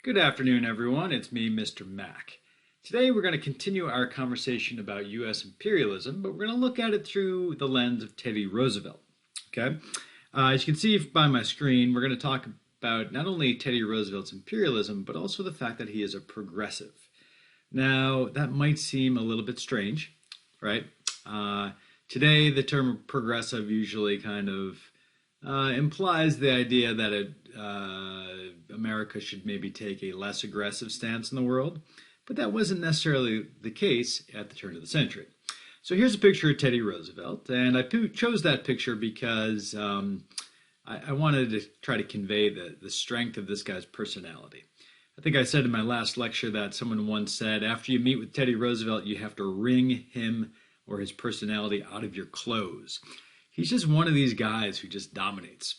Good afternoon, everyone. It's me, Mr. Mac. Today we're going to continue our conversation about U.S. imperialism, but we're going to look at it through the lens of Teddy Roosevelt. Okay? As you can see by my screen, we're going to talk about not only Teddy Roosevelt's imperialism, but also the fact that he is a progressive. Now, that might seem a little bit strange, right? Today, the term progressive usually kind of implies the idea that America should maybe take a less aggressive stance in the world, but that wasn't necessarily the case at the turn of the century. So here's a picture of Teddy Roosevelt, and I chose that picture because I wanted to try to convey the strength of this guy's personality. I think I said in my last lecture that someone once said, after you meet with Teddy Roosevelt, you have to wring him or his personality out of your clothes. He's just one of these guys who just dominates.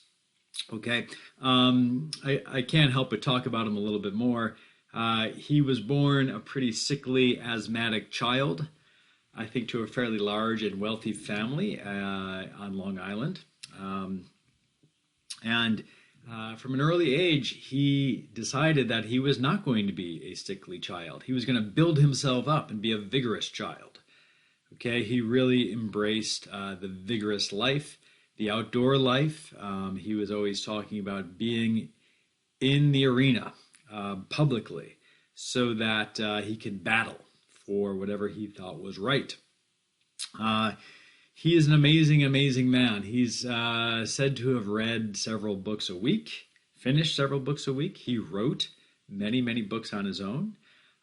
Okay, I can't help but talk about him a little bit more. He was born a pretty sickly, asthmatic child, I think to a fairly large and wealthy family on Long Island. From an early age, he decided that he was not going to be a sickly child. He was going to build himself up and be a vigorous child. Okay, he really embraced the vigorous life, the outdoor life. He was always talking about being in the arena publicly so that he could battle for whatever he thought was right. He is an amazing, amazing man. He's said to have read several books a week, finished several books a week. He wrote many, many books on his own.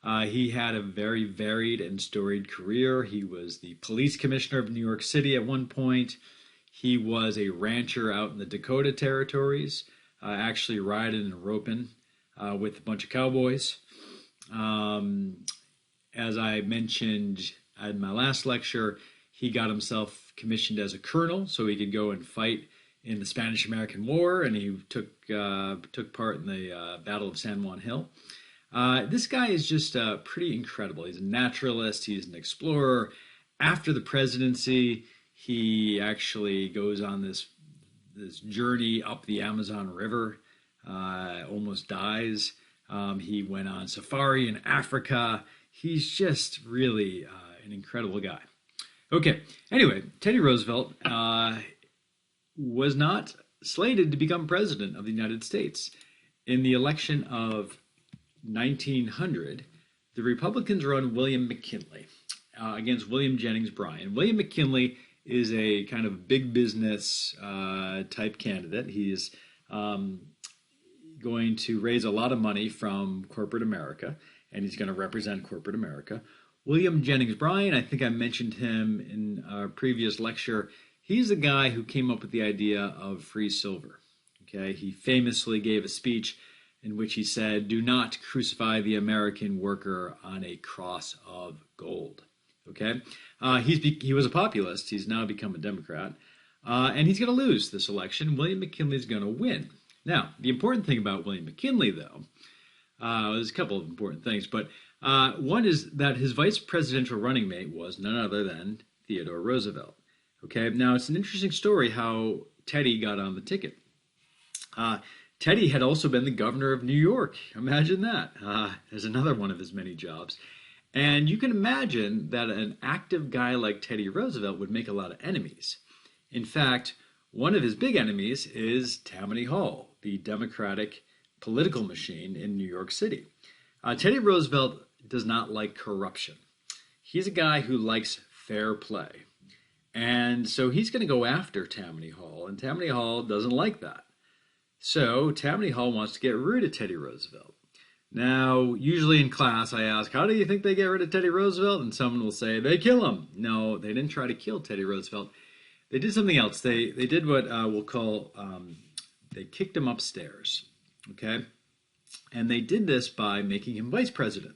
He had a very varied and storied career. He was the police commissioner of New York City at one point. He was a rancher out in the Dakota territories, actually riding and roping with a bunch of cowboys. As I mentioned in my last lecture, he got himself commissioned as a colonel so he could go and fight in the Spanish-American War, and he took part in the Battle of San Juan Hill. This guy is just pretty incredible. He's a naturalist. He's an explorer. After the presidency, he actually goes on this journey up the Amazon River, almost dies. He went on safari in Africa. He's just really an incredible guy. Okay, anyway, Teddy Roosevelt was not slated to become president of the United States. In the election of 1900, the Republicans run William McKinley against William Jennings Bryan. William McKinley is a kind of big business type candidate. He is going to raise a lot of money from corporate America, and he's going to represent corporate America. William Jennings Bryan, I think I mentioned him in a previous lecture. He's the guy who came up with the idea of free silver. Okay, he famously gave a speech in which he said, "Do not crucify the American worker on a cross of gold." Okay, he was a populist. He's now become a Democrat, and he's going to lose this election. William McKinley's going to win. Now, the important thing about William McKinley, though, there's a couple of important things, but one is that his vice presidential running mate was none other than Theodore Roosevelt. Okay, now it's an interesting story how Teddy got on the ticket. Teddy had also been the governor of New York. Imagine that. There's another one of his many jobs. And you can imagine that an active guy like Teddy Roosevelt would make a lot of enemies. In fact, one of his big enemies is Tammany Hall, the Democratic political machine in New York City. Teddy Roosevelt does not like corruption. He's a guy who likes fair play. And so he's going to go after Tammany Hall, and Tammany Hall doesn't like that. So Tammany Hall wants to get rid of Teddy Roosevelt. Now, usually in class, I ask, how do you think they get rid of Teddy Roosevelt? And someone will say, they kill him. No, they didn't try to kill Teddy Roosevelt. They did something else. They did what we'll call, they kicked him upstairs, okay? And they did this by making him vice president,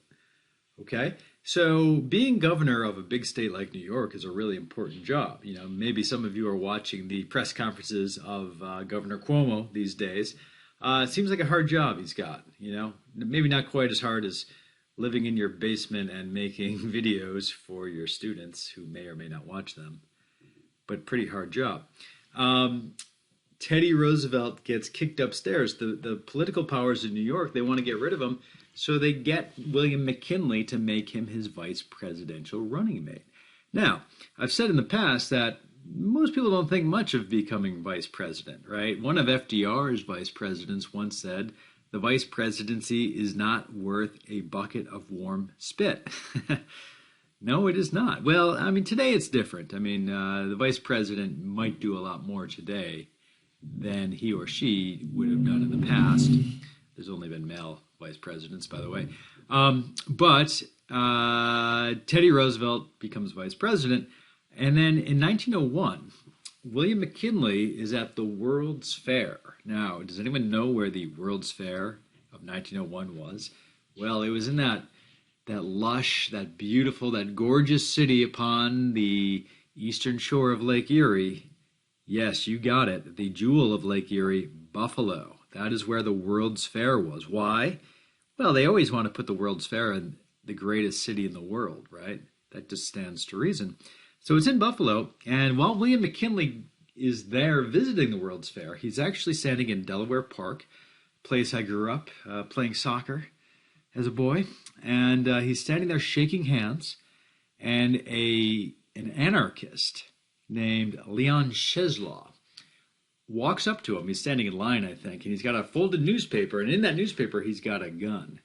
okay? So being governor of a big state like New York is a really important job. You know, maybe some of you are watching the press conferences of Governor Cuomo these days. It seems like a hard job he's got, you know, maybe not quite as hard as living in your basement and making videos for your students who may or may not watch them, but pretty hard job. Teddy Roosevelt gets kicked upstairs. The political powers in New York, they want to get rid of him, so they get William McKinley to make him his vice presidential running mate. Now, I've said in the past that most people don't think much of becoming vice president, right? One of FDR's vice presidents once said, the vice presidency is not worth a bucket of warm spit. No, it is not. Well, I mean, today it's different. I mean, the vice president might do a lot more today than he or she would have done in the past. There's only been male vice presidents, by the way. But Teddy Roosevelt becomes vice president. And then in 1901, William McKinley is at the World's Fair. Now, does anyone know where the World's Fair of 1901 was? Well, it was in that lush, that beautiful, that gorgeous city upon the eastern shore of Lake Erie. Yes, you got it. The jewel of Lake Erie, Buffalo. That is where the World's Fair was. Why? Well, they always want to put the World's Fair in the greatest city in the world, right? That just stands to reason. So it's in Buffalo, and while William McKinley is there visiting the World's Fair, he's actually standing in Delaware Park, place I grew up playing soccer as a boy, and he's standing there shaking hands, and an anarchist named Leon Czesław walks up to him. He's standing in line, I think, and he's got a folded newspaper, and in that newspaper he's got a gun.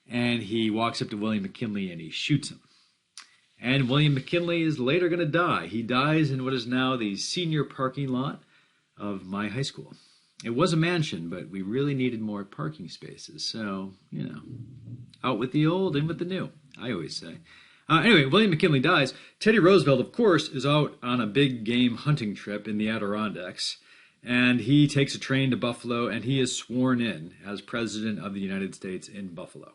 And he walks up to William McKinley and he shoots him. And William McKinley is later going to die. He dies in what is now the senior parking lot of my high school. It was a mansion, but we really needed more parking spaces. So, out with the old, in with the new, I always say. Anyway, William McKinley dies. Teddy Roosevelt, of course, is out on a big game hunting trip in the Adirondacks. And he takes a train to Buffalo, and he is sworn in as President of the United States in Buffalo.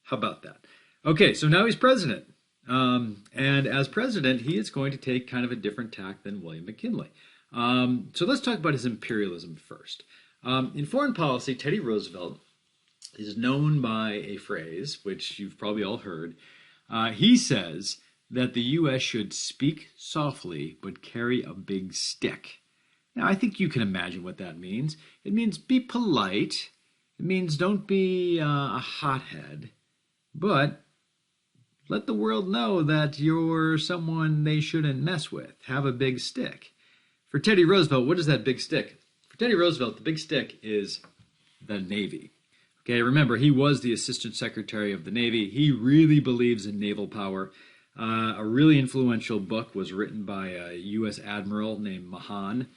How about that? Okay, so now he's president. And as president, he is going to take kind of a different tack than William McKinley. So let's talk about his imperialism first. In foreign policy, Teddy Roosevelt is known by a phrase, which you've probably all heard. He says that the U.S. should speak softly but carry a big stick. Now, I think you can imagine what that means. It means be polite. It means don't be a hothead. But let the world know that you're someone they shouldn't mess with. Have a big stick. For Teddy Roosevelt, what is that big stick? For Teddy Roosevelt, the big stick is the Navy. Okay, remember, he was the Assistant Secretary of the Navy. He really believes in naval power. A really influential book was written by a U.S. Admiral named Mahan,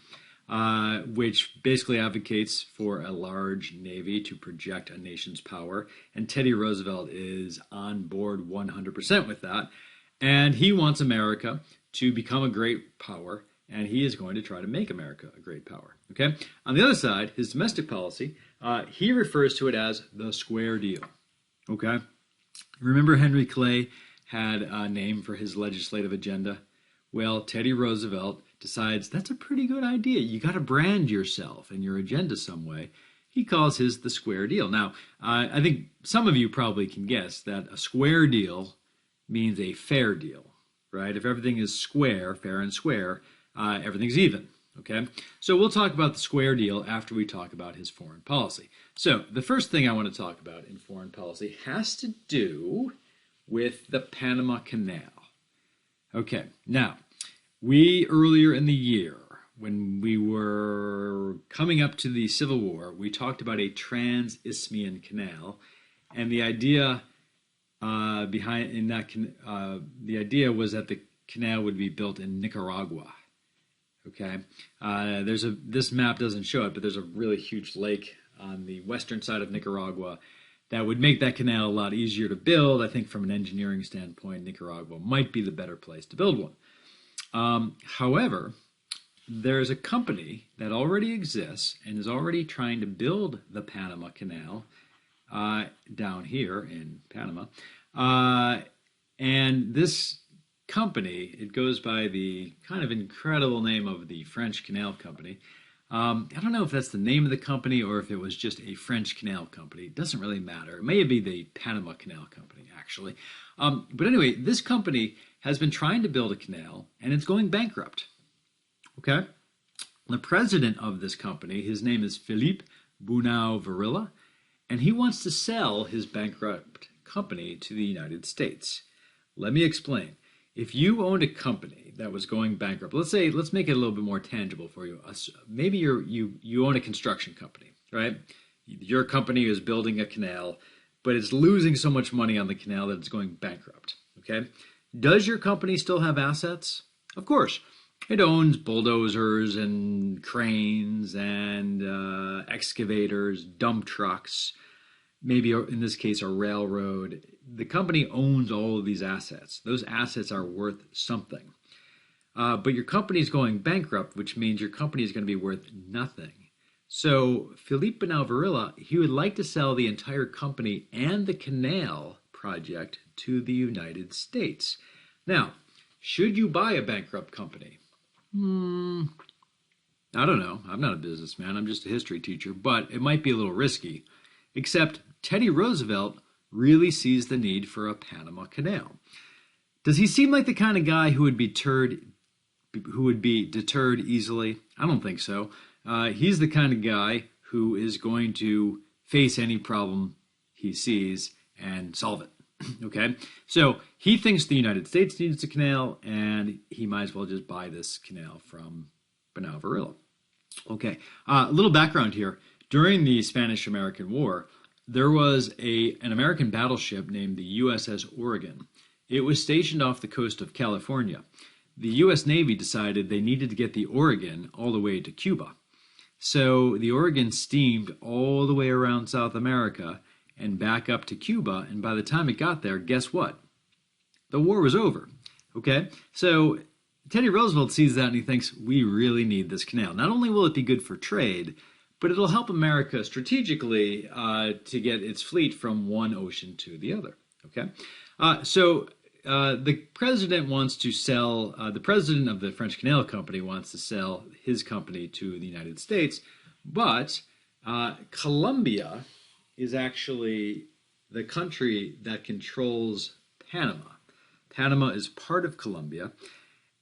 which basically advocates for a large Navy to project a nation's power. And Teddy Roosevelt is on board 100% with that. And he wants America to become a great power, and he is going to try to make America a great power. Okay? On the other side, his domestic policy, he refers to it as the square deal. Okay? Remember Henry Clay had a name for his legislative agenda? Well, Teddy Roosevelt decides that's a pretty good idea. You got to brand yourself and your agenda some way. He calls his the square deal. Now, I think some of you probably can guess that a square deal means a fair deal, right? If everything is square, fair and square, everything's even, okay? So we'll talk about the square deal after we talk about his foreign policy. So the first thing I want to talk about in foreign policy has to do with the Panama Canal. Okay, now, we earlier in the year, when we were coming up to the Civil War, we talked about a trans-Isthmian canal, and the idea the idea was that the canal would be built in Nicaragua. Okay, this map doesn't show it, but there's a really huge lake on the western side of Nicaragua that would make that canal a lot easier to build. I think from an engineering standpoint, Nicaragua might be the better place to build one. However, there's a company that already exists and is already trying to build the Panama Canal down here in Panama. And this company, it goes by the kind of incredible name of the French Canal Company. I don't know if that's the name of the company or if it was just a French canal company. It doesn't really matter. It may be the Panama Canal Company, actually. But anyway, this company has been trying to build a canal, and it's going bankrupt. Okay? The president of this company, his name is Philippe Bunau-Varilla, and he wants to sell his bankrupt company to the United States. Let me explain. If you owned a company that was going bankrupt, let's make it a little bit more tangible for you. Maybe you own a construction company, right? Your company is building a canal, but it's losing so much money on the canal that it's going bankrupt, okay? Does your company still have assets? Of course. It owns bulldozers and cranes and excavators, dump trucks, maybe in this case a railroad. The company owns all of these assets. Those assets are worth something. But your company is going bankrupt, which means your company is going to be worth nothing. So Philippe Bunau-Varilla, he would like to sell the entire company and the canal project to the United States. Now, should you buy a bankrupt company? I don't know. I'm not a businessman. I'm just a history teacher, but it might be a little risky. Except Teddy Roosevelt really sees the need for a Panama Canal. Does he seem like the kind of guy who would be deterred easily? I don't think so. He's the kind of guy who is going to face any problem he sees and solve it. Okay? So he thinks the United States needs a canal, and he might as well just buy this canal from Bunau-Varilla. Okay, a little background here. During the Spanish-American War, there was an American battleship named the USS Oregon. It was stationed off the coast of California. The U.S. Navy decided they needed to get the Oregon all the way to Cuba. So the Oregon steamed all the way around South America and back up to Cuba, and by the time it got there, guess what? The war was over, okay? So Teddy Roosevelt sees that and he thinks, we really need this canal. Not only will it be good for trade, but it'll help America strategically to get its fleet from one ocean to the other, okay? The president wants to sell, the president of the French Canal Company wants to sell his company to the United States, but Colombia is actually the country that controls Panama. Panama is part of Colombia,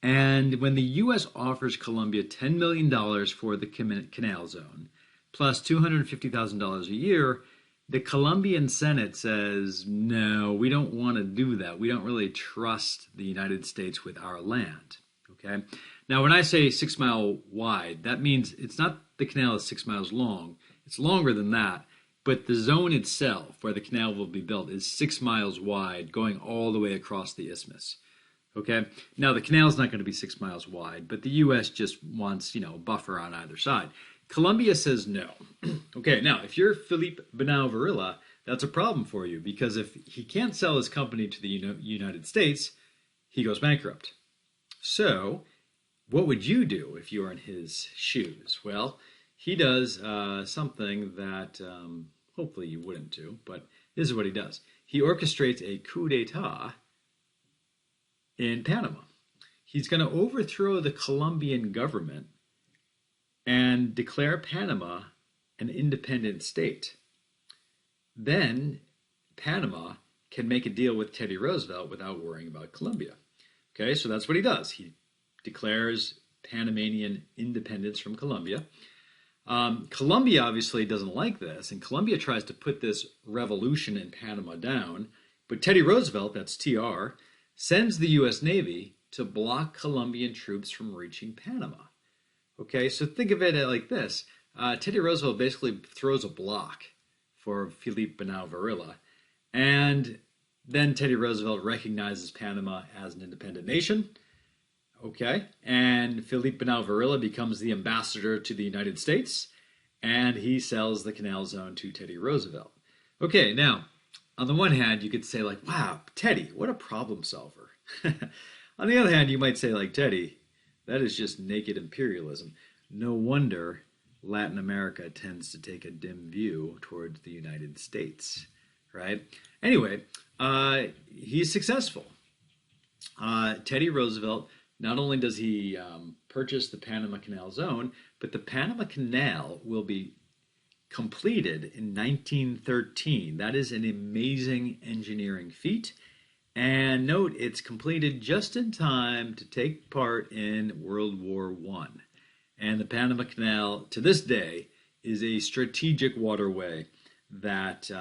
and when the U.S. offers Colombia $10 million for the canal zone, plus $250,000 a year, the Colombian Senate says, no, we don't want to do that. We don't really trust the United States with our land, okay? Now, when I say 6 mile wide, that means it's not the canal is 6 miles long. It's longer than that, but the zone itself where the canal will be built is 6 miles wide, going all the way across the isthmus, okay? Now, the canal is not going to be 6 miles wide, but the U.S. just wants, a buffer on either side. Colombia says no. Okay, now, if you're Philippe Bunau-Varilla, that's a problem for you, because if he can't sell his company to the United States, he goes bankrupt. So, what would you do if you were in his shoes? Well, he does something that hopefully you wouldn't do, but this is what he does. He orchestrates a coup d'etat in Panama. He's going to overthrow the Colombian government and declare Panama an independent state. Then Panama can make a deal with Teddy Roosevelt without worrying about Colombia. Okay, so that's what he does. He declares Panamanian independence from Colombia. Colombia obviously doesn't like this, and Colombia tries to put this revolution in Panama down, but Teddy Roosevelt, that's TR, sends the U.S. Navy to block Colombian troops from reaching Panama. Okay, so think of it like this. Teddy Roosevelt basically throws a block for Philippe Bunau-Varilla, and then Teddy Roosevelt recognizes Panama as an independent nation. Okay, and Philippe Bunau-Varilla becomes the ambassador to the United States, and he sells the canal zone to Teddy Roosevelt. Okay, now, on the one hand, you could say like, wow, Teddy, what a problem solver. On the other hand, you might say like, Teddy, that is just naked imperialism. No wonder Latin America tends to take a dim view towards the United States, right? Anyway, he's successful. Teddy Roosevelt, not only does he purchase the Panama Canal Zone, but the Panama Canal will be completed in 1913. That is an amazing engineering feat. And note, it's completed just in time to take part in World War I. And the Panama Canal, to this day, is a strategic waterway that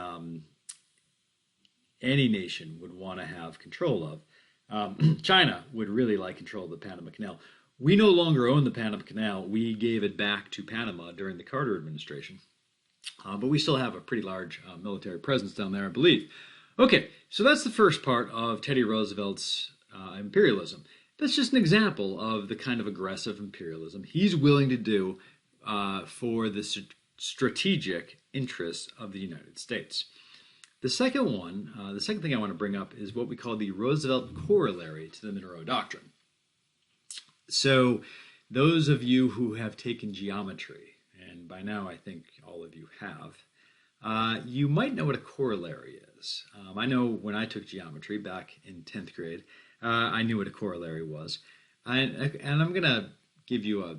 any nation would want to have control of. China would really like control of the Panama Canal. We no longer own the Panama Canal. We gave it back to Panama during the Carter administration. But we still have a pretty large military presence down there, I believe. Okay, so that's the first part of Teddy Roosevelt's imperialism. That's just an example of the kind of aggressive imperialism he's willing to do for the strategic interests of the United States. The second one, the second thing I want to bring up is what we call the Roosevelt corollary to the Monroe Doctrine. So those of you who have taken geometry, and by now I think all of you have, you might know what a corollary is. I know when I took geometry back in 10th grade, I knew what a corollary was. And I'm going to give you a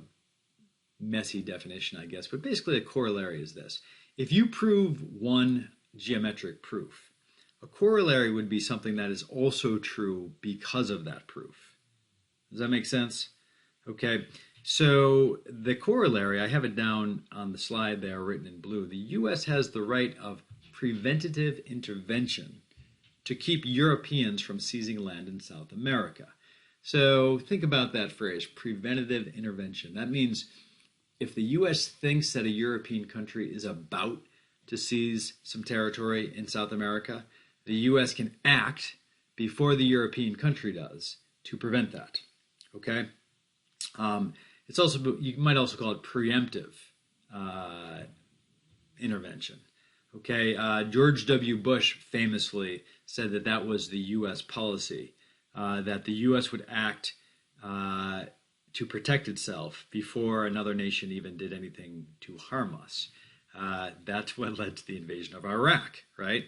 messy definition, I guess, but basically a corollary is this. If you prove one geometric proof, a corollary would be something that is also true because of that proof. Does that make sense? Okay, so the corollary, I have it down on the slide there written in blue. The U.S. has the right of preventative intervention to keep Europeans from seizing land in South America. So think about that phrase, preventative intervention. That means if the U.S. thinks that a European country is about to seize some territory in South America, the U.S. can act before the European country does to prevent that. Okay? It's also, you might also call it preemptive intervention. Okay? George W. Bush famously said that that was the U.S. policy, that the U.S. would act to protect itself before another nation even did anything to harm us. That's what led to the invasion of Iraq, right?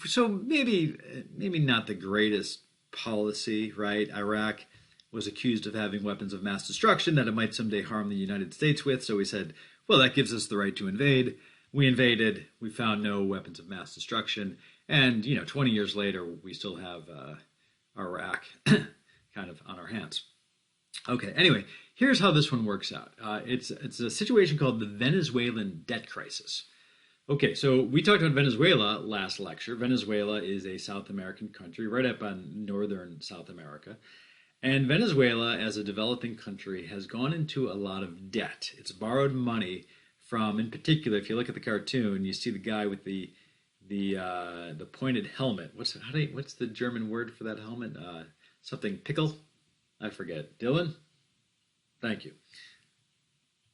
So maybe not the greatest policy, right? Iraq was accused of having weapons of mass destruction that it might someday harm the United States with, so we said, well, that gives us the right to invade. We invaded, we found no weapons of mass destruction, and 20 years later, we still have Iraq kind of on our hands. Okay, anyway, here's how this one works out. It's a situation called the Venezuelan debt crisis. Okay, so we talked about Venezuela last lecture. Venezuela is a South American country right up on northern South America. And Venezuela, as a developing country, has gone into a lot of debt. It's borrowed money from, in particular, if you look at the cartoon, you see the guy with the pointed helmet. What's the German word for that helmet? Something pickle? I forget. Dylan? Thank you.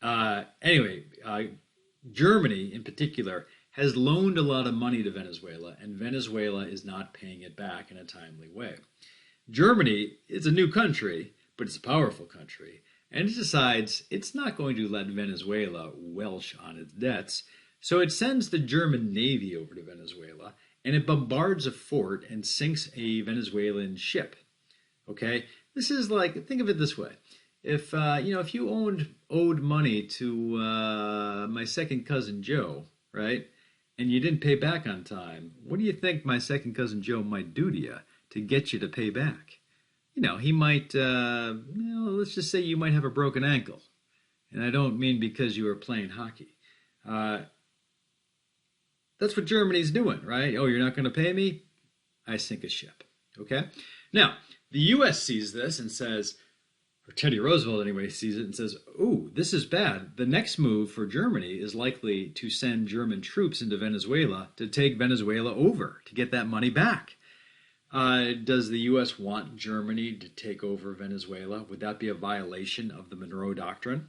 Anyway, Germany in particular has loaned a lot of money to Venezuela, and Venezuela is not paying it back in a timely way. Germany is a new country, but it's a powerful country, and it decides it's not going to let Venezuela welch on its debts, so it sends the German Navy over to Venezuela, and it bombards a fort and sinks a Venezuelan ship. Okay? This is like, think of it this way. If you owed money to my second cousin Joe, right, and you didn't pay back on time, what do you think my second cousin Joe might do to you to get you to pay back? He might, let's just say you might have a broken ankle. And I don't mean because you were playing hockey. That's what Germany's doing, right? Oh, you're not going to pay me? I sink a ship, okay? Now, the U.S. sees this and says, or Teddy Roosevelt anyway sees it and says, ooh, this is bad. The next move for Germany is likely to send German troops into Venezuela to take Venezuela over, to get that money back. Does the U.S. want Germany to take over Venezuela? Would that be a violation of the Monroe Doctrine?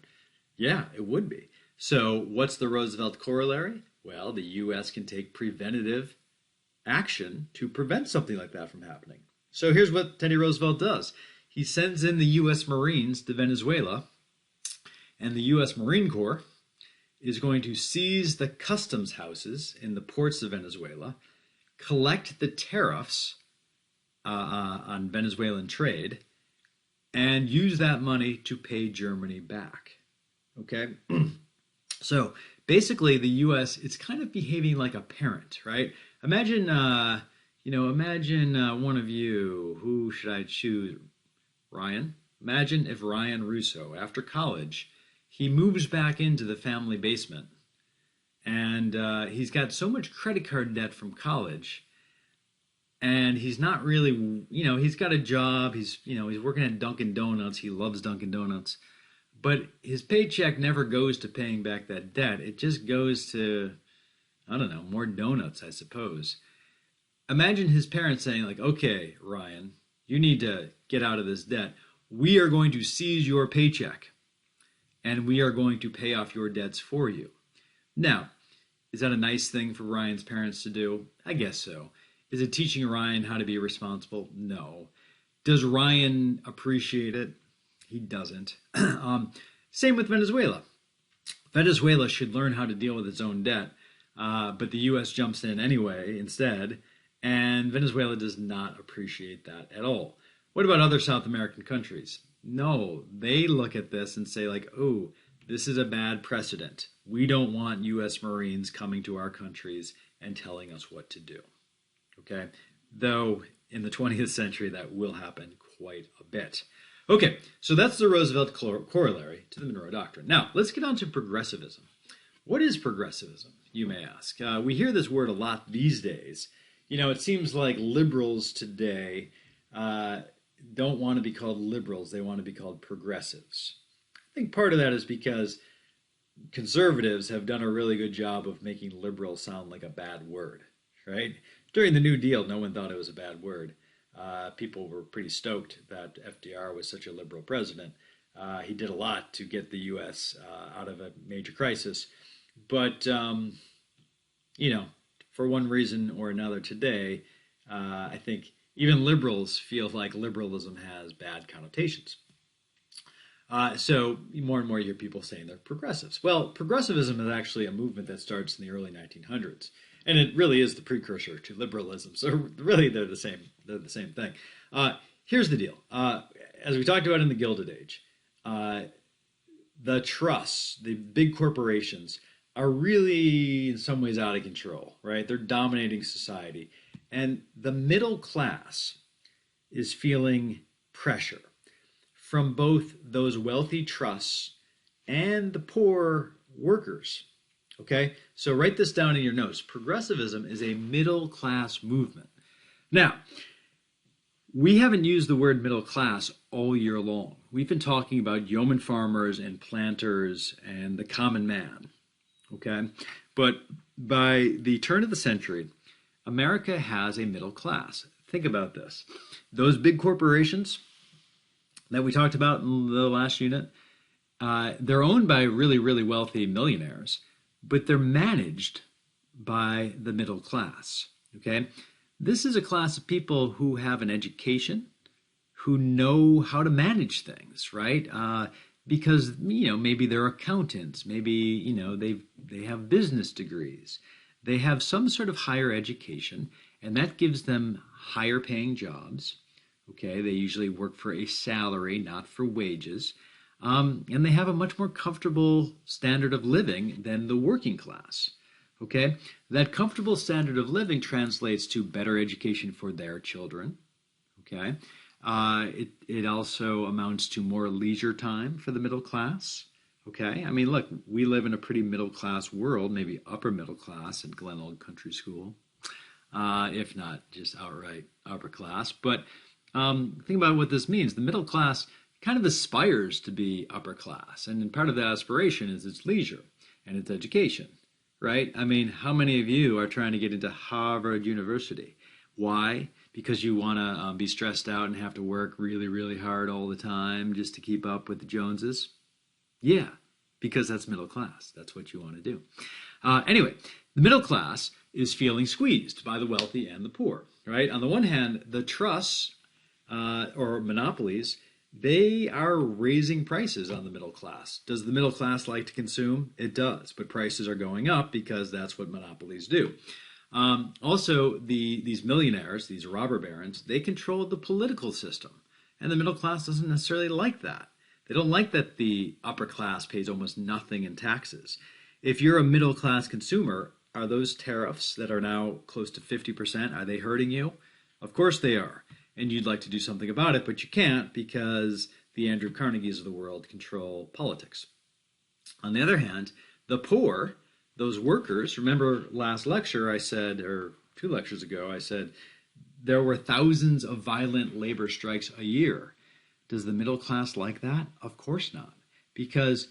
Yeah, it would be. So what's the Roosevelt corollary? Well, the U.S. can take preventative action to prevent something like that from happening. So here's what Teddy Roosevelt does. He sends in the U.S. Marines to Venezuela, and the U.S. Marine Corps is going to seize the customs houses in the ports of Venezuela, collect the tariffs on Venezuelan trade, and use that money to pay Germany back. Okay? So basically the U.S., it's kind of behaving like a parent, right? Imagine one of you, who should I choose? Ryan, Imagine if Ryan Russo, after college, he moves back into the family basement, and he's got so much credit card debt from college, and he's not really, he's got a job. He's working at Dunkin' Donuts. He loves Dunkin' Donuts, but his paycheck never goes to paying back that debt. It just goes to, I don't know, more donuts, I suppose. Imagine his parents saying, like, okay, Ryan, you need to get out of this debt. We are going to seize your paycheck, and we are going to pay off your debts for you. Now, is that a nice thing for Ryan's parents to do? I guess so. Is it teaching Ryan how to be responsible? No. Does Ryan appreciate it? He doesn't. Same with Venezuela. Venezuela should learn how to deal with its own debt, but the U.S. jumps in anyway instead, and Venezuela does not appreciate that at all. What about other South American countries? No, they look at this and say, like, oh, this is a bad precedent. We don't want U.S. Marines coming to our countries and telling us what to do. Okay? Though in the 20th century, that will happen quite a bit. Okay, so that's the Roosevelt corollary to the Monroe Doctrine. Now, let's get on to progressivism. What is progressivism, you may ask? We hear this word a lot these days. It seems like liberals today don't want to be called liberals. They want to be called progressives. I think part of that is because conservatives have done a really good job of making liberal sound like a bad word, right? During the New Deal, no one thought it was a bad word. People were pretty stoked that FDR was such a liberal president. He did a lot to get the U.S. Out of a major crisis. But, for one reason or another today, I think even liberals feel like liberalism has bad connotations. So more and more you hear people saying they're progressives. Well, progressivism is actually a movement that starts in the early 1900s. And it really is the precursor to liberalism. So really, they're the same. They're the same thing. Here's the deal. As we talked about in the Gilded Age, the trusts, the big corporations, are really in some ways out of control. Right? They're dominating society, and the middle class is feeling pressure from both those wealthy trusts and the poor workers. Okay, so write this down in your notes. Progressivism is a middle class movement. Now, we haven't used the word middle class all year long. We've been talking about yeoman farmers and planters and the common man. Okay, but by the turn of the century, America has a middle class. Think about this. Those big corporations that we talked about in the last unit, they're owned by really, really wealthy millionaires, but they're managed by the middle class, okay? This is a class of people who have an education, who know how to manage things, right? Because, maybe they're accountants, maybe, they have business degrees. They have some sort of higher education, and that gives them higher paying jobs, okay? They usually work for a salary, not for wages. And they have a much more comfortable standard of living than the working class, okay? That comfortable standard of living translates to better education for their children, okay? It also amounts to more leisure time for the middle class, okay? I mean, look, we live in a pretty middle-class world, maybe upper middle class at Glen Old Country School, if not just outright upper class. But think about what this means. The middle class kind of aspires to be upper class, and part of that aspiration is its leisure and its education, right? I mean, how many of you are trying to get into Harvard University? Why? Because you want to be stressed out and have to work really, really hard all the time just to keep up with the Joneses? Yeah, because that's middle class. That's what you want to do. Anyway, the middle class is feeling squeezed by the wealthy and the poor, right? On the one hand, the trusts or monopolies, they are raising prices on the middle class. Does the middle class like to consume? It does, but prices are going up because that's what monopolies do. Also, these millionaires, these robber barons, they control the political system, and the middle class doesn't necessarily like that. They don't like that the upper class pays almost nothing in taxes. If you're a middle class consumer, are those tariffs that are now close to 50%, are they hurting you? Of course they are. And you'd like to do something about it, but you can't because the Andrew Carnegies of the world control politics. On the other hand, the poor, those workers, remember last lecture I said, or 2 lectures ago, I said there were thousands of violent labor strikes a year. Does the middle class like that? Of course not, because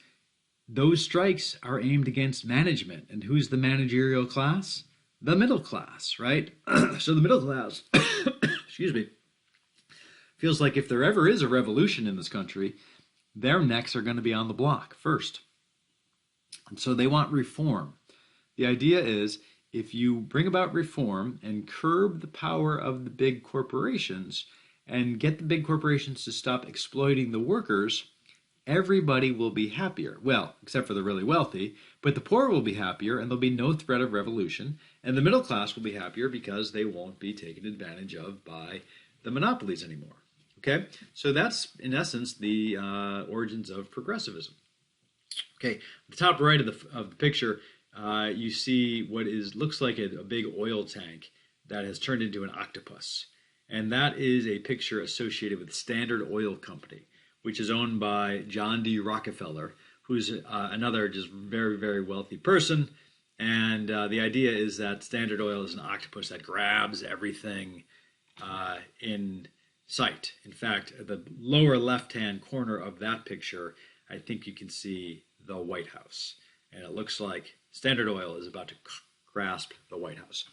those strikes are aimed against management. And who's the managerial class? The middle class, right? So the middle class, excuse me, feels like if there ever is a revolution in this country, their necks are going to be on the block first. And so they want reform. The idea is if you bring about reform and curb the power of the big corporations and get the big corporations to stop exploiting the workers, everybody will be happier. Well, except for the really wealthy, but the poor will be happier and there'll be no threat of revolution. And the middle class will be happier because they won't be taken advantage of by the monopolies anymore. Okay, so that's in essence the origins of progressivism. Okay, at the top right of the picture, you see what looks like a big oil tank that has turned into an octopus. And that is a picture associated with Standard Oil Company, which is owned by John D. Rockefeller, who's another just very, very wealthy person. And the idea is that Standard Oil is an octopus that grabs everything in sight. In fact, at the lower left-hand corner of that picture, I think you can see the White House. And it looks like Standard Oil is about to grasp the White House.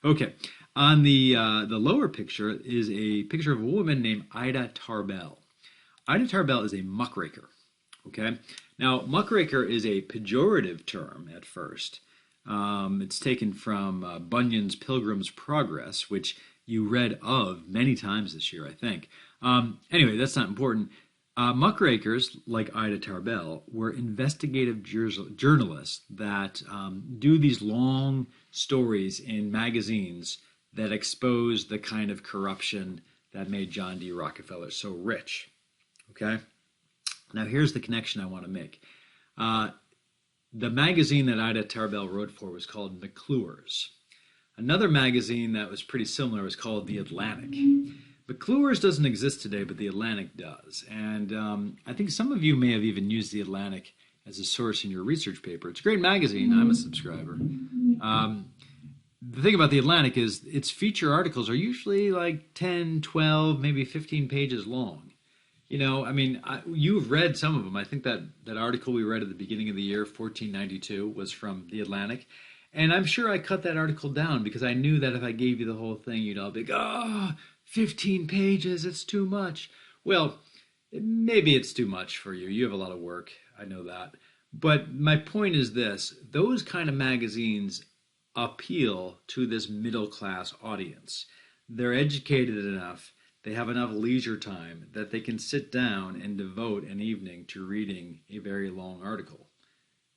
Okay, on the lower picture is a picture of a woman named Ida Tarbell. Ida Tarbell is a muckraker. Okay, now muckraker is a pejorative term at first. It's taken from Bunyan's Pilgrim's Progress, which you read of many times this year, I think. Anyway, that's not important. Muckrakers, like Ida Tarbell, were investigative journalists that do these long stories in magazines that expose the kind of corruption that made John D. Rockefeller so rich. Okay? Now, here's the connection I want to make. The magazine that Ida Tarbell wrote for was called McClure's. Another magazine that was pretty similar was called The Atlantic. McClure's doesn't exist today, but The Atlantic does. And I think some of you may have even used The Atlantic as a source in your research paper. It's a great magazine. I'm a subscriber. The thing about The Atlantic is its feature articles are usually like 10, 12, maybe 15 pages long. You know, I mean, you've read some of them. I think that article we read at the beginning of the year, 1492, was from The Atlantic. And I'm sure I cut that article down because I knew that if I gave you the whole thing, you'd all be like, 15 pages, it's too much. Well, maybe it's too much for you. You have a lot of work. I know that. But my point is this. Those kind of magazines appeal to this middle-class audience. They're educated enough. They have enough leisure time that they can sit down and devote an evening to reading a very long article.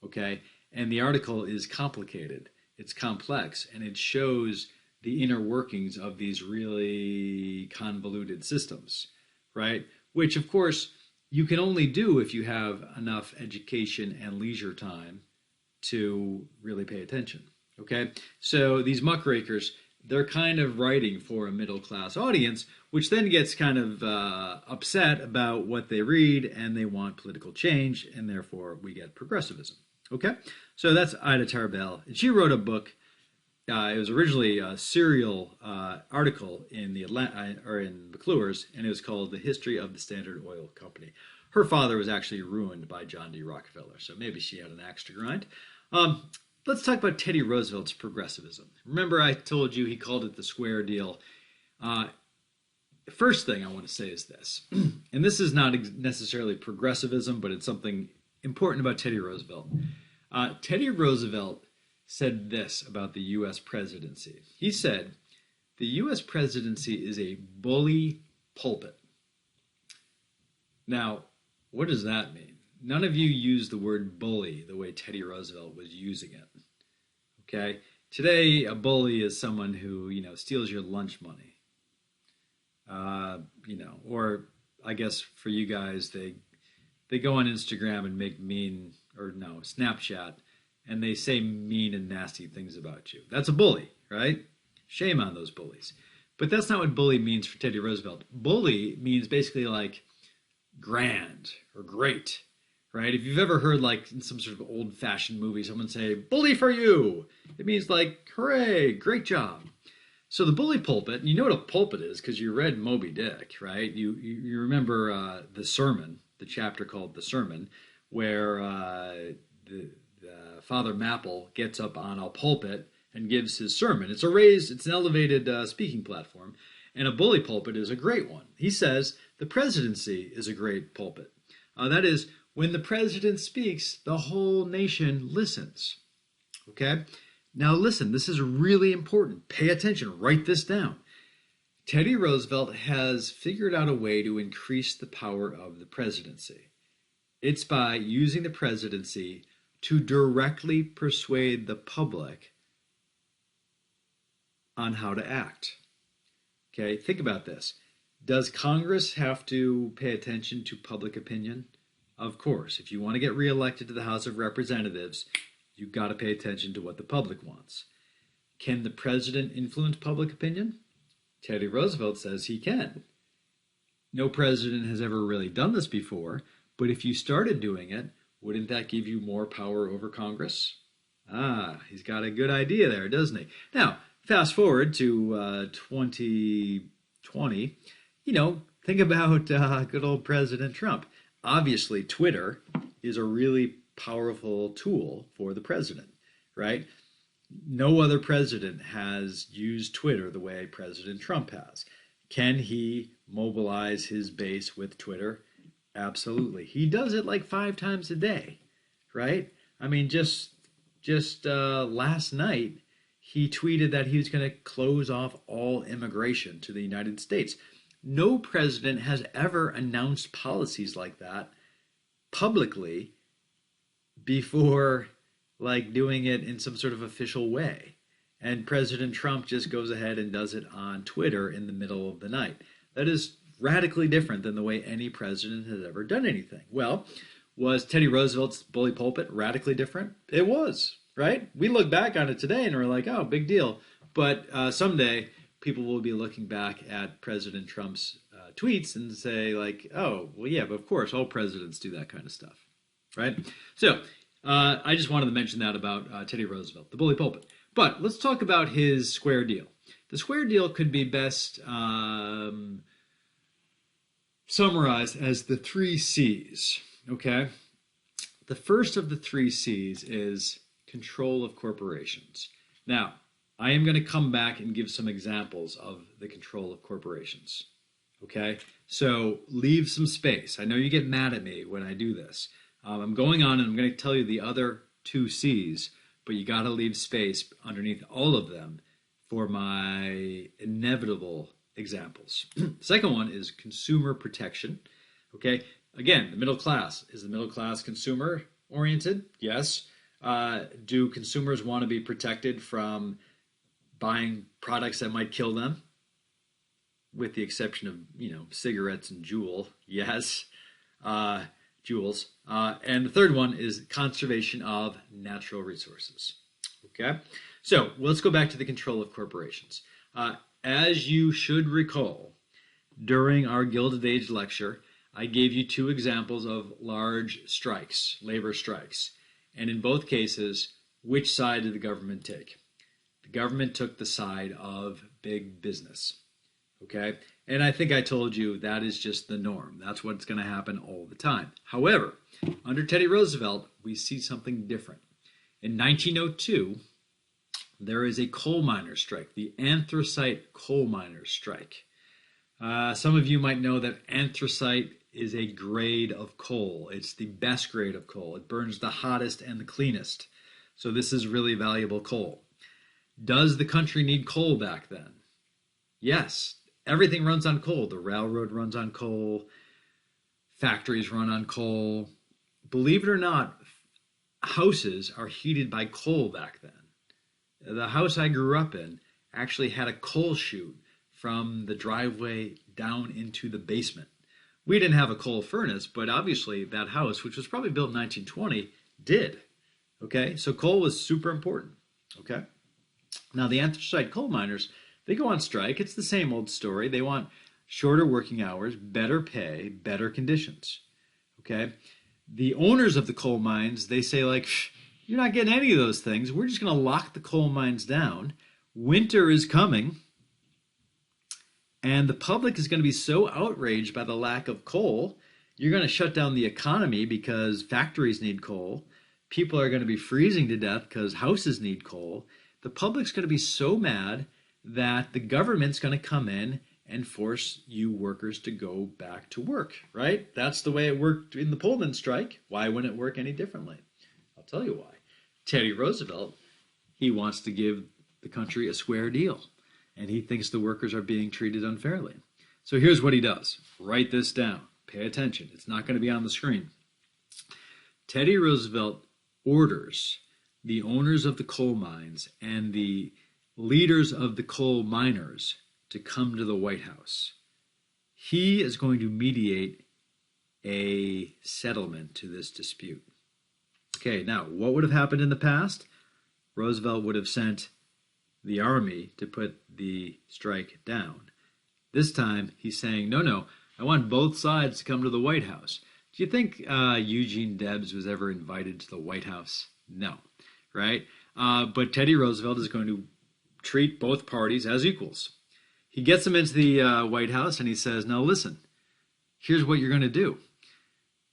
Okay? And the article is complicated. It's complex, and it shows the inner workings of these really convoluted systems, right? Which, of course, you can only do if you have enough education and leisure time to really pay attention, okay? So these muckrakers, they're kind of writing for a middle-class audience, which then gets kind of upset about what they read, and they want political change, and therefore we get progressivism, okay? So that's Ida Tarbell. And she wrote a book. It was originally a serial article in in McClure's, and it was called "The History of the Standard Oil Company." Her father was actually ruined by John D. Rockefeller, so maybe she had an axe to grind. Let's talk about Teddy Roosevelt's progressivism. Remember, I told you he called it the square deal. First thing I want to say is this, and this is not necessarily progressivism, but it's something important about Teddy Roosevelt. Teddy Roosevelt said this about the U.S. presidency. He said, the U.S. presidency is a bully pulpit. Now, what does that mean? None of you use the word bully the way Teddy Roosevelt was using it. Okay? Today, a bully is someone who, steals your lunch money. Or I guess for you guys, they go on Instagram and make Snapchat, and they say mean and nasty things about you. That's a bully, right? Shame on those bullies. But that's not what bully means for Teddy Roosevelt. Bully means basically like grand or great, right? If you've ever heard, like, in some sort of old-fashioned movie, someone say, bully for you, it means, like, hooray, great job. So the bully pulpit, you know what a pulpit is because you read Moby Dick, right? You remember the sermon, the chapter called The Sermon, where the Father Mapple gets up on a pulpit and gives his sermon. It's an elevated speaking platform, and a bully pulpit is a great one. He says the presidency is a great pulpit. That is, when the president speaks, the whole nation listens. Okay? Now listen, this is really important. Pay attention. Write this down. Teddy Roosevelt has figured out a way to increase the power of the presidency. It's by using the presidency to directly persuade the public on how to act. Okay, think about this. Does Congress have to pay attention to public opinion? Of course. If you want to get reelected to the House of Representatives, you've got to pay attention to what the public wants. Can the president influence public opinion? Teddy Roosevelt says he can. No president has ever really done this before, but if you started doing it, wouldn't that give you more power over Congress? He's got a good idea there, doesn't he? Now, fast forward to 2020, think about good old President Trump. Obviously, Twitter is a really powerful tool for the president, right? No other president has used Twitter the way President Trump has. Can he mobilize his base with Twitter? Absolutely. He does it like 5 times a day, right? I mean, just last night, he tweeted that he was going to close off all immigration to the United States. No president has ever announced policies like that publicly before, like, doing it in some sort of official way. And President Trump just goes ahead and does it on Twitter in the middle of the night. That is radically different than the way any president has ever done anything. Well, was Teddy Roosevelt's bully pulpit radically different? It was, right? We look back on it today and we're like, oh, big deal. But someday people will be looking back at President Trump's tweets and say, like, oh, well, yeah, but of course, all presidents do that kind of stuff, right? So I just wanted to mention that about Teddy Roosevelt, the bully pulpit. But let's talk about his square deal. The square deal could be best summarized as the 3 C's, okay? The first of the 3 C's is control of corporations. Now, I am going to come back and give some examples of the control of corporations, okay? So leave some space. I know you get mad at me when I do this. I'm going on and I'm going to tell you the other 2 C's, but you got to leave space underneath all of them for my inevitable examples. The second one is consumer protection. Okay, again, the middle class. Is the middle class consumer oriented? Yes. Do consumers want to be protected from buying products that might kill them? With the exception of, cigarettes and Juul. Yes. Jewels. And the third one is conservation of natural resources. Okay, so let's go back to the control of corporations. As you should recall, during our Gilded Age lecture, I gave you 2 examples of large strikes, labor strikes. And in both cases, which side did the government take? The government took the side of big business. Okay? And I think I told you that is just the norm. That's what's going to happen all the time. However, under Teddy Roosevelt, we see something different. In 1902, there is a coal miners' strike, the anthracite coal miners' strike. Some of you might know that anthracite is a grade of coal. It's the best grade of coal. It burns the hottest and the cleanest. So this is really valuable coal. Does the country need coal back then? Yes. Everything runs on coal. The railroad runs on coal. Factories run on coal. Believe it or not, houses are heated by coal back then. The house I grew up in actually had a coal chute from the driveway down into the basement. We didn't have a coal furnace, but obviously that house, which was probably built in 1920, did. Okay, so coal was super important. Okay, now the anthracite coal miners, they go on strike. It's the same old story. They want shorter working hours, better pay, better conditions. Okay? The owners of the coal mines, they say, like, you're not getting any of those things. We're just going to lock the coal mines down. Winter is coming. And the public is going to be so outraged by the lack of coal, you're going to shut down the economy because factories need coal. People are going to be freezing to death because houses need coal. The public's going to be so mad that the government's going to come in and force you workers to go back to work, right? That's the way it worked in the Pullman strike. Why wouldn't it work any differently? I'll tell you why. Teddy Roosevelt, he wants to give the country a square deal, and he thinks the workers are being treated unfairly. So here's what he does. Write this down. Pay attention. It's not going to be on the screen. Teddy Roosevelt orders the owners of the coal mines and the leaders of the coal miners to come to the White House. He is going to mediate a settlement to this dispute. Okay, now, what would have happened in the past? Roosevelt would have sent the army to put the strike down. This time, he's saying, no, I want both sides to come to the White House. Do you think Eugene Debs was ever invited to the White House? No, right? But Teddy Roosevelt is going to treat both parties as equals. He gets them into the White House and he says, now listen, here's what you're going to do.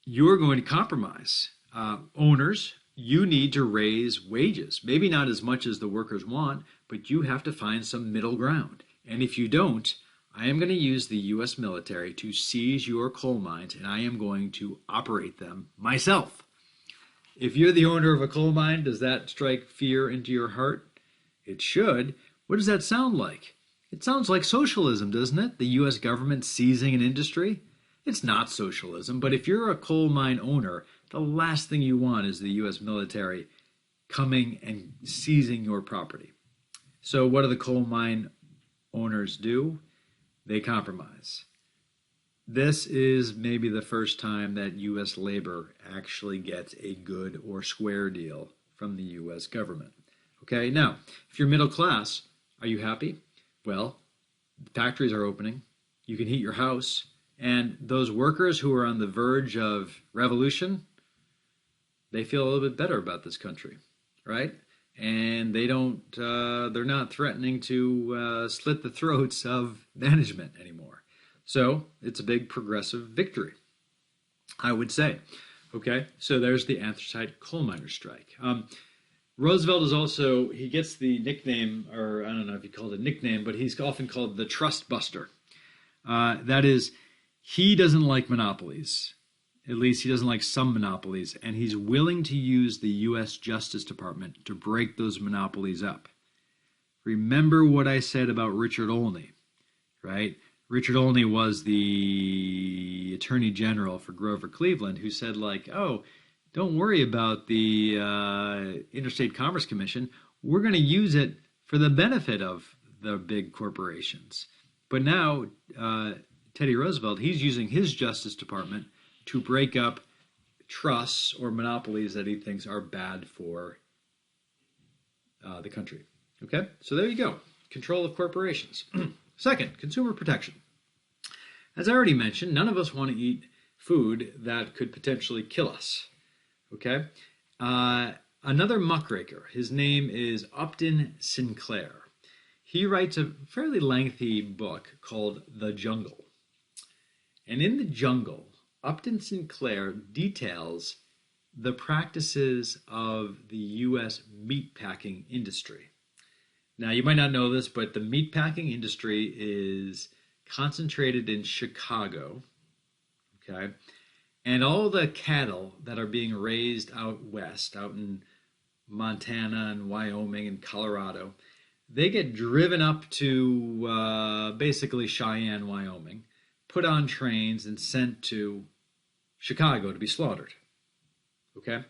You're going to compromise. Owners, you need to raise wages. Maybe not as much as the workers want, but you have to find some middle ground. And if you don't, I am going to use the U.S. military to seize your coal mines, and I am going to operate them myself. If you're the owner of a coal mine, does that strike fear into your heart? It should. What does that sound like? It sounds like socialism, doesn't it? The U.S. government seizing an industry? It's not socialism, but if you're a coal mine owner, the last thing you want is the U.S. military coming and seizing your property. So what do the coal mine owners do? They compromise. This is maybe the first time that U.S. labor actually gets a good or square deal from the U.S. government. Okay, now, if you're middle class, are you happy? Well, factories are opening. You can heat your house. And those workers who are on the verge of revolution, they feel a little bit better about this country, right? And they're not threatening to slit the throats of management anymore. So it's a big progressive victory, I would say. Okay, so there's the anthracite coal miners' strike. Roosevelt is also, he gets the nickname, or I don't know if you call it a nickname, but he's often called the trust buster. That is, he doesn't like monopolies. At least he doesn't like some monopolies, and he's willing to use the U.S. Justice Department to break those monopolies up. Remember what I said about Richard Olney, right? Richard Olney was the Attorney General for Grover Cleveland, who said, like, oh, don't worry about the Interstate Commerce Commission. We're going to use it for the benefit of the big corporations. But now, Teddy Roosevelt, he's using his Justice Department to break up trusts or monopolies that he thinks are bad for the country. Okay, so there you go. Control of corporations. Second, consumer protection. As I already mentioned, none of us want to eat food that could potentially kill us. Okay, another muckraker, his name is Upton Sinclair. He writes a fairly lengthy book called The Jungle. And in The Jungle, Upton Sinclair details the practices of the U.S. meatpacking industry. Now, you might not know this, but the meatpacking industry is concentrated in Chicago, okay? And all the cattle that are being raised out west, out in Montana and Wyoming and Colorado, they get driven up to basically Cheyenne, Wyoming, put on trains and sent to Chicago to be slaughtered. Okay?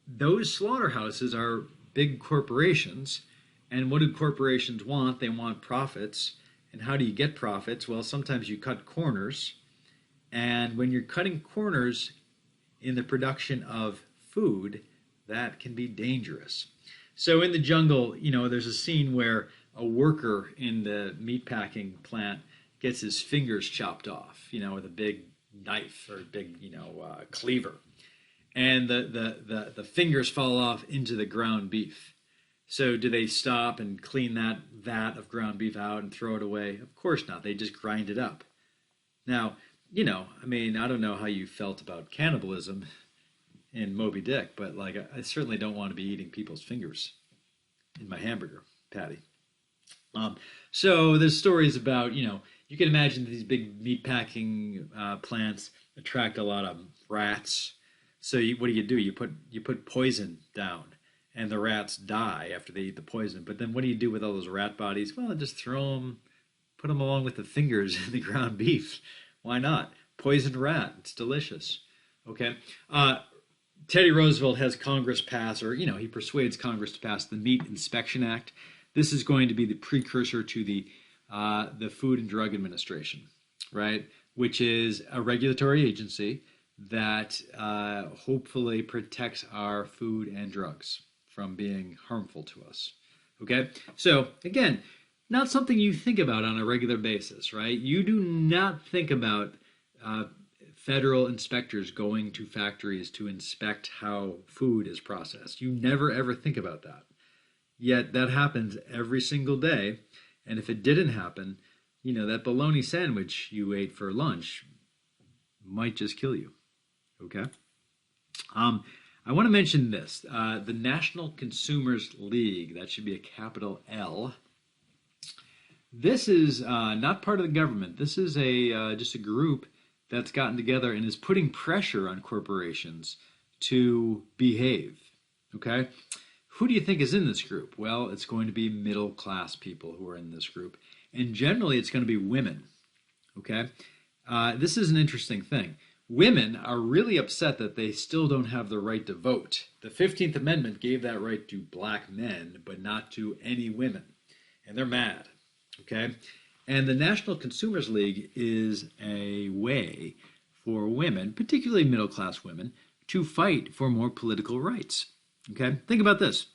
Those slaughterhouses are big corporations, and what do corporations want? They want profits. And how do you get profits? Well, sometimes you cut corners, and when you're cutting corners in the production of food, that can be dangerous. So in The Jungle, there's a scene where a worker in the meatpacking plant gets his fingers chopped off, with a big knife or a big, cleaver. And the fingers fall off into the ground beef. So do they stop and clean that vat of ground beef out and throw it away? Of course not. They just grind it up. Now, I don't know how you felt about cannibalism in Moby Dick, but I certainly don't want to be eating people's fingers in my hamburger patty. So there's stories about, you can imagine these big meat-packing plants attract a lot of rats. So what do? You put poison down, and the rats die after they eat the poison. But then what do you do with all those rat bodies? Well, just throw them, put them along with the fingers in the ground beef. Why not? Poisoned rat. It's delicious. Okay. Teddy Roosevelt has Congress pass, or, he persuades Congress to pass the Meat Inspection Act. This is going to be the precursor to the Food and Drug Administration, right? Which is a regulatory agency that hopefully protects our food and drugs from being harmful to us. Okay? So, again, not something you think about on a regular basis, right? You do not think about federal inspectors going to factories to inspect how food is processed. You never, ever think about that. Yet that happens every single day. And if it didn't happen, that bologna sandwich you ate for lunch might just kill you. Okay? I want to mention this. The National Consumers League, that should be a capital L. This is not part of the government. This is just a group that's gotten together and is putting pressure on corporations to behave. Okay? Who do you think is in this group? Well, it's going to be middle-class people who are in this group. And generally, it's going to be women. Okay? This is an interesting thing. Women are really upset that they still don't have the right to vote. The 15th Amendment gave that right to black men, but not to any women. And they're mad. Okay? And the National Consumers League is a way for women, particularly middle-class women, to fight for more political rights. Okay? Think about this.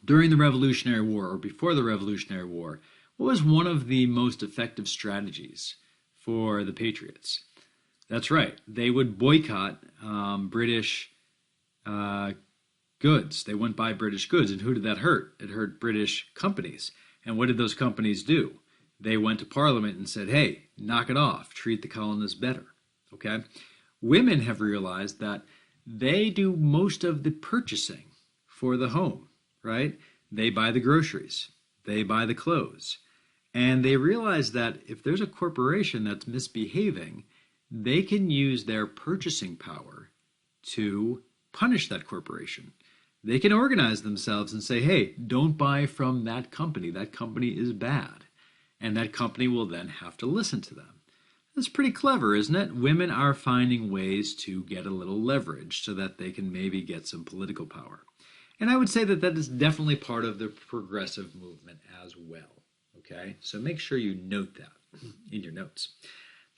During the Revolutionary War, or before the Revolutionary War, what was one of the most effective strategies for the Patriots? That's right. They would boycott British goods. They wouldn't buy British goods. And who did that hurt? It hurt British companies. And what did those companies do? They went to Parliament and said, hey, knock it off. Treat the colonists better. Okay? Women have realized that they do most of the purchasing for the home, right? They buy the groceries. They buy the clothes. And they realize that if there's a corporation that's misbehaving, they can use their purchasing power to punish that corporation. They can organize themselves and say, hey, don't buy from that company. That company is bad. And that company will then have to listen to them. That's pretty clever, isn't it? Women are finding ways to get a little leverage so that they can maybe get some political power. And I would say that is definitely part of the progressive movement as well. Okay? So make sure you note that in your notes.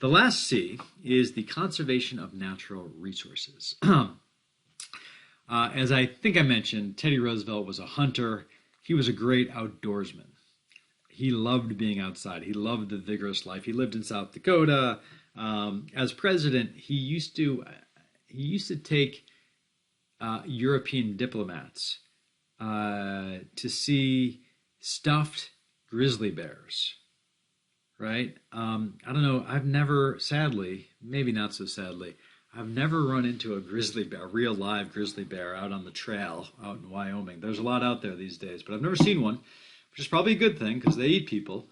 The last C is the conservation of natural resources. As I think I mentioned, Teddy Roosevelt was a hunter. He was a great outdoorsman. He loved being outside. He loved the vigorous life. He lived in South Dakota. As president, he used to take European diplomats to see stuffed grizzly bears. Right? I don't know. I've never, sadly, maybe not so sadly, I've never run into a grizzly bear, a real live grizzly bear out on the trail out in Wyoming. There's a lot out there these days, but I've never seen one, which is probably a good thing because they eat people.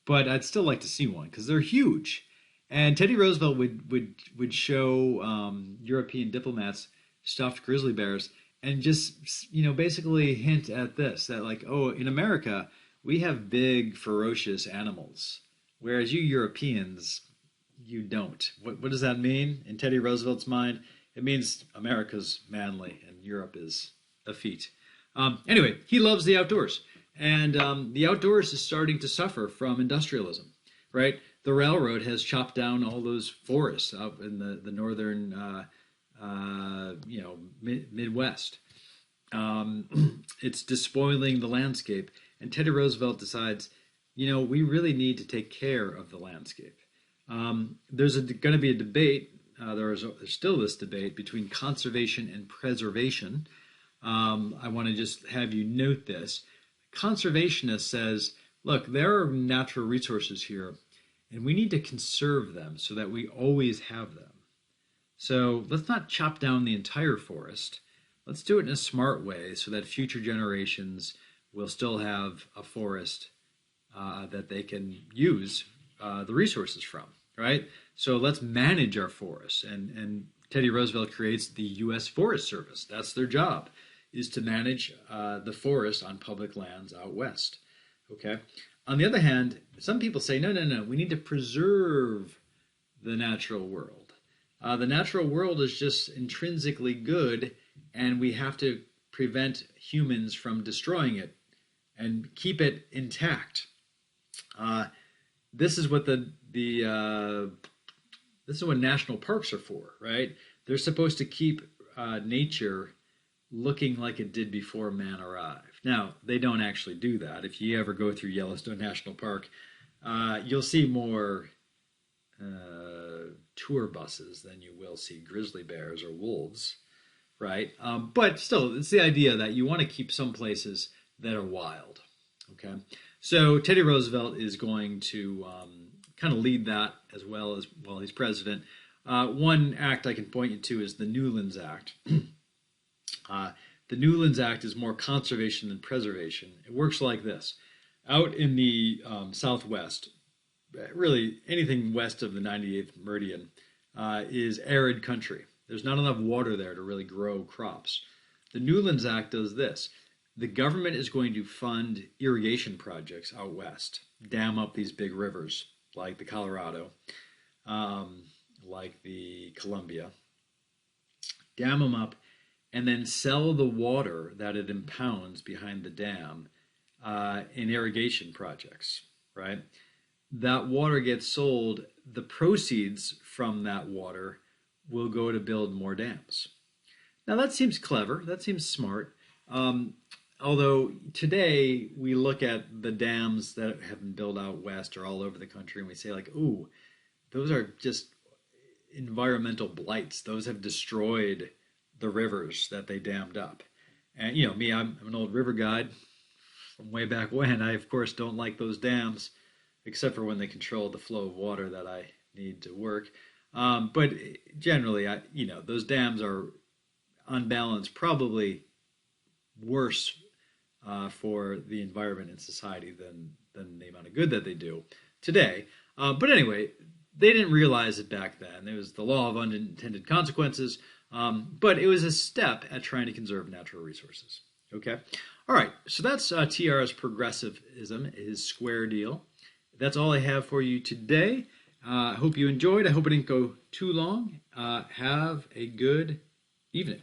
But I'd still like to see one because they're huge. And Teddy Roosevelt would show European diplomats stuffed grizzly bears and just, basically hint at this, that in America, we have big, ferocious animals, whereas you Europeans, you don't. What does that mean in Teddy Roosevelt's mind? It means America's manly and Europe is effete. Anyway, he loves the outdoors. And the outdoors is starting to suffer from industrialism, right? The railroad has chopped down all those forests out in the northern, Midwest. It's despoiling the landscape. And Teddy Roosevelt decides, we really need to take care of the landscape. There's going to be a debate. There's still this debate between conservation and preservation. I want to just have you note this. Conservationist says, look, there are natural resources here, and we need to conserve them so that we always have them. So let's not chop down the entire forest. Let's do it in a smart way so that future generations will still have a forest that they can use the resources from, right? So let's manage our forests. And Teddy Roosevelt creates the U.S. Forest Service. That's their job, is to manage the forest on public lands out west, okay? On the other hand, some people say, no, we need to preserve the natural world. The natural world is just intrinsically good, and we have to prevent humans from destroying it and keep it intact. This is what this is what national parks are for, right? They're supposed to keep nature looking like it did before man arrived. Now, they don't actually do that. If you ever go through Yellowstone National Park, you'll see more tour buses than you will see grizzly bears or wolves, right? But still, it's the idea that you want to keep some places that are wild, okay? So Teddy Roosevelt is going to kind of lead that as well as while he's president. One act I can point you to is the Newlands Act. The Newlands Act is more conservation than preservation. It works like this. Out in the Southwest, really anything west of the 98th meridian is arid country. There's not enough water there to really grow crops. The Newlands Act does this. The government is going to fund irrigation projects out west, dam up these big rivers like the Colorado, like the Columbia, dam them up, and then sell the water that it impounds behind the dam in irrigation projects, right? That water gets sold. The proceeds from that water will go to build more dams. Now that seems clever. That seems smart. Although today we look at the dams that have been built out west or all over the country and we say like, ooh, those are just environmental blights. Those have destroyed the rivers that they dammed up. And me, I'm an old river guide from way back when. I, of course, don't like those dams, except for when they control the flow of water that I need to work. But generally, those dams are, on balance, probably worse for the environment and society than the amount of good that they do today. But anyway, they didn't realize it back then. It was the law of unintended consequences, but it was a step at trying to conserve natural resources. Okay? All right, so that's TR's Progressivism, his square deal. That's all I have for you today. I hope you enjoyed. I hope it didn't go too long. Have a good evening.